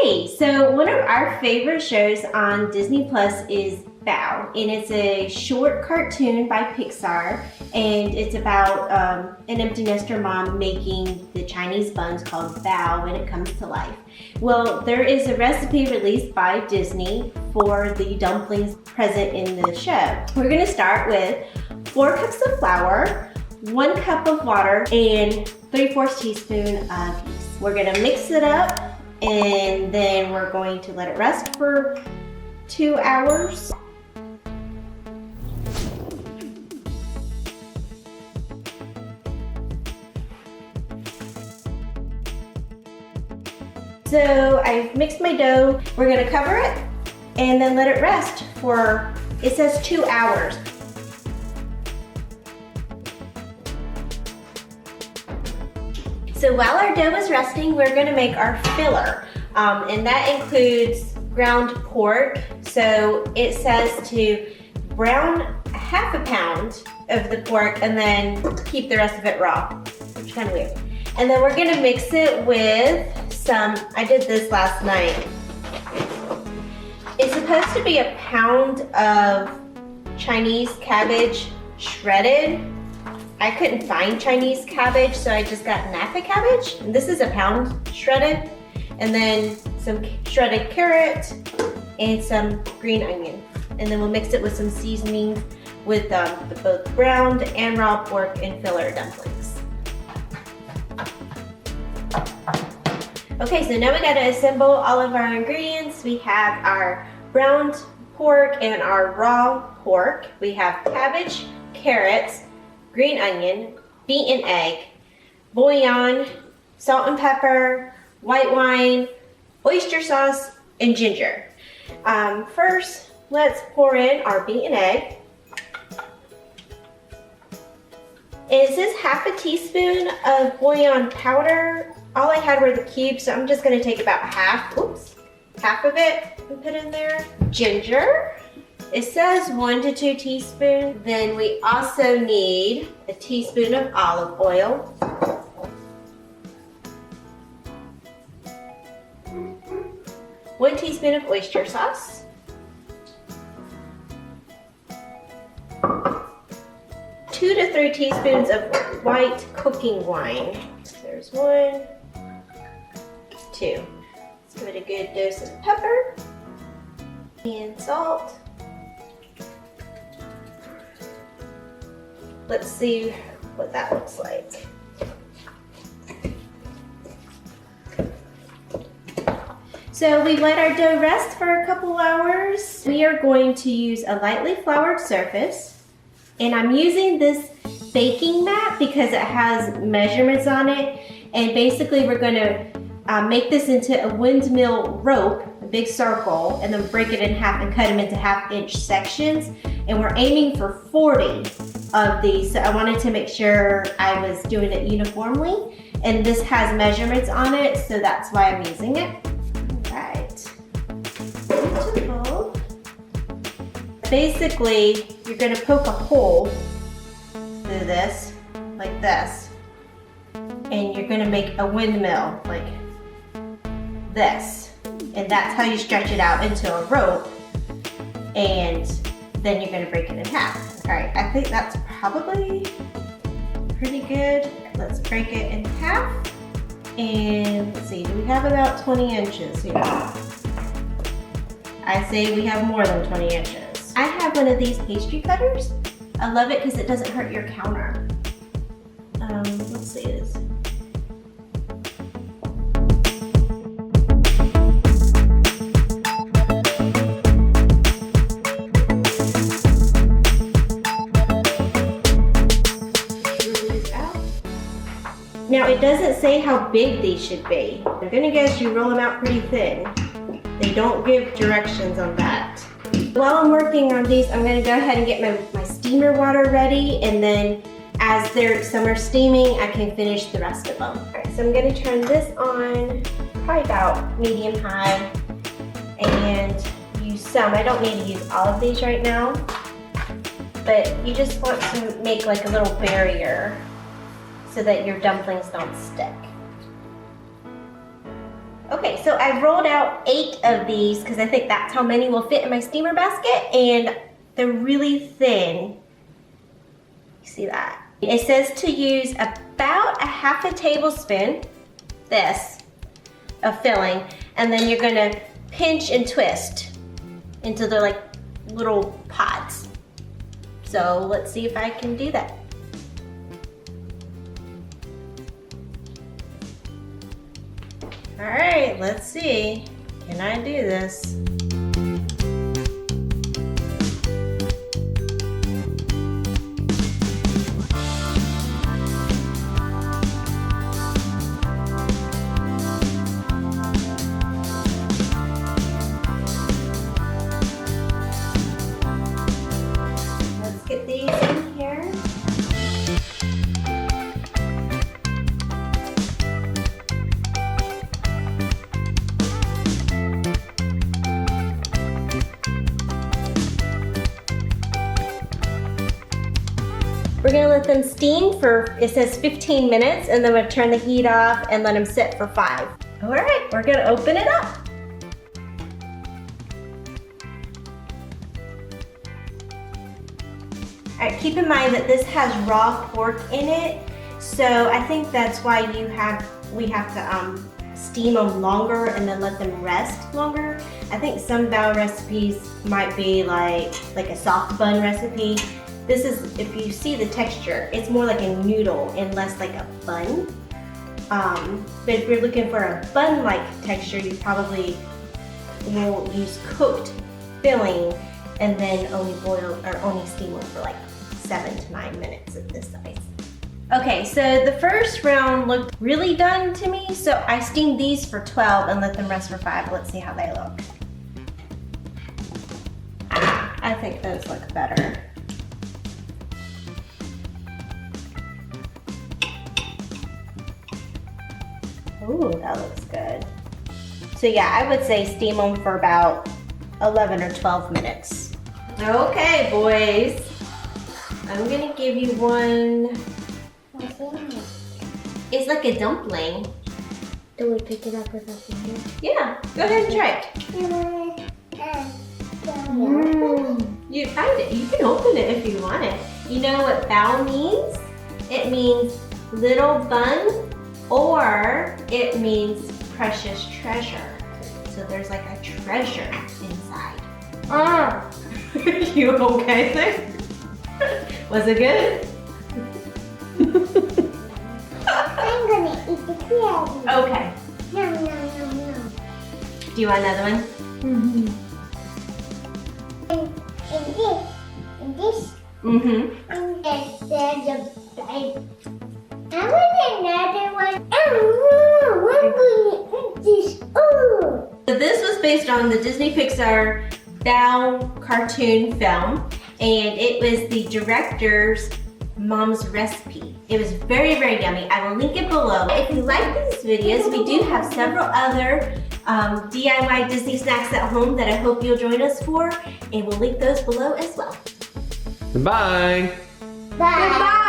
Hey, so one of our favorite shows on Disney Plus is Bao, and it's a short cartoon by Pixar, and it's about an empty nester mom making the Chinese buns called Bao when it comes to life. Well, there is a recipe released by Disney for the dumplings present in the show. We're gonna start with 4 cups of flour, 1 cup of water, and 3/4 teaspoon of yeast. We're gonna mix it up, and then we're going to let it rest for 2 hours. So I've mixed my dough. We're gonna cover it and then let it rest for, it says 2 hours. So while our dough is resting, we're gonna make our filler. And that includes ground pork. So it says to brown 1/2 pound of the pork and then keep the rest of it raw, which is kind of weird. And then we're gonna mix it with some, I did this last night. It's supposed to be 1 pound of Chinese cabbage shredded. I couldn't find Chinese cabbage, so I just got Napa cabbage. And this is 1 pound shredded. And then some shredded carrot and some green onion. And then we'll mix it with some seasoning with both browned and raw pork and filler dumplings. Okay, so now we gotta assemble all of our ingredients. We have our browned pork and our raw pork. We have cabbage, carrots, green onion, beaten egg, bouillon, salt and pepper, white wine, oyster sauce, and ginger. First, let's pour in our beaten egg. It says 1/2 teaspoon of bouillon powder. All I had were the cubes, so I'm just gonna take about half of it and put in there. Ginger. It says 1 to 2 teaspoons. Then we also need a teaspoon of olive oil. One teaspoon of oyster sauce. 2 to 3 teaspoons of white cooking wine. There's 1, 2. Let's give it a good dose of pepper and salt. Let's see what that looks like. So we let our dough rest for a couple hours. We are going to use a lightly floured surface, and I'm using this baking mat because it has measurements on it, and basically we're gonna make this into a windmill rope, a big circle, and then break it in half and cut them into 1/2-inch sections, and we're aiming for 40 of these, so I wanted to make sure I was doing it uniformly, and this has measurements on it, so that's why I'm using it. Beautiful. Basically, you're gonna poke a hole through this, like this, and you're gonna make a windmill, like this, and that's how you stretch it out into a rope, and then you're gonna break it in half. All right, I think that's probably pretty good. Let's break it in half, and let's see, do we have about 20 inches here? I say we have more than 20 inches. I have one of these pastry cutters. I love it because it doesn't hurt your counter. Let's see this. Now it doesn't say how big these should be. I'm gonna guess you roll them out pretty thin. They don't give directions on that. While I'm working on these, I'm gonna go ahead and get my steamer water ready, and then as some are steaming, I can finish the rest of them. All right, so I'm gonna turn this on, probably about medium-high, and use some. I don't need to use all of these right now, but you just want to make like a little barrier so that your dumplings don't stick. Okay, so I rolled out 8 of these because I think that's how many will fit in my steamer basket, and they're really thin. You see that? It says to use about a half a tablespoon, this, of filling, and then you're gonna pinch and twist until they're like little pods. So let's see if I can do that. All right, let's see. Can I do this? Let's get these in here. We're gonna let them steam for, it says 15 minutes, and then we'll turn the heat off and let them sit for 5. All right, we're gonna open it up. All right, keep in mind that this has raw pork in it, so I think that's why we have to steam them longer and then let them rest longer. I think some bao recipes might be like a soft bun recipe. This is, if you see the texture, it's more like a noodle and less like a bun. But if you're looking for a bun-like texture, you probably will use cooked filling and then only boil or only steam them for like 7 to 9 minutes at this size. Okay, so the first round looked really done to me, so I steamed these for 12 and let them rest for 5. Let's see how they look. I think those look better. Ooh, that looks good. So yeah, I would say steam them for about 11 or 12 minutes. Okay, boys. I'm gonna give you one. It's like a dumpling. Do we pick it up with our finger? Yeah, go ahead and try it. You find it. You can open it if you want it. You know what bao means? It means little bun, or it means precious treasure. So there's like a treasure inside. You okay there? Was it good? I'm gonna eat the candy. Okay. No, no, no, no. Do you want another one? Mm-hmm. And this. Mm-hmm. And there's a I want another one. Oh, I'm gonna eat this. Oh. So this was based on the Disney Pixar Bao cartoon film, and it was the director's mom's recipe. It was very, very yummy. I will link it below. If you like these videos, we do have several other DIY Disney snacks at home that I hope you'll join us for, and we'll link those below as well. Bye. Bye. Goodbye.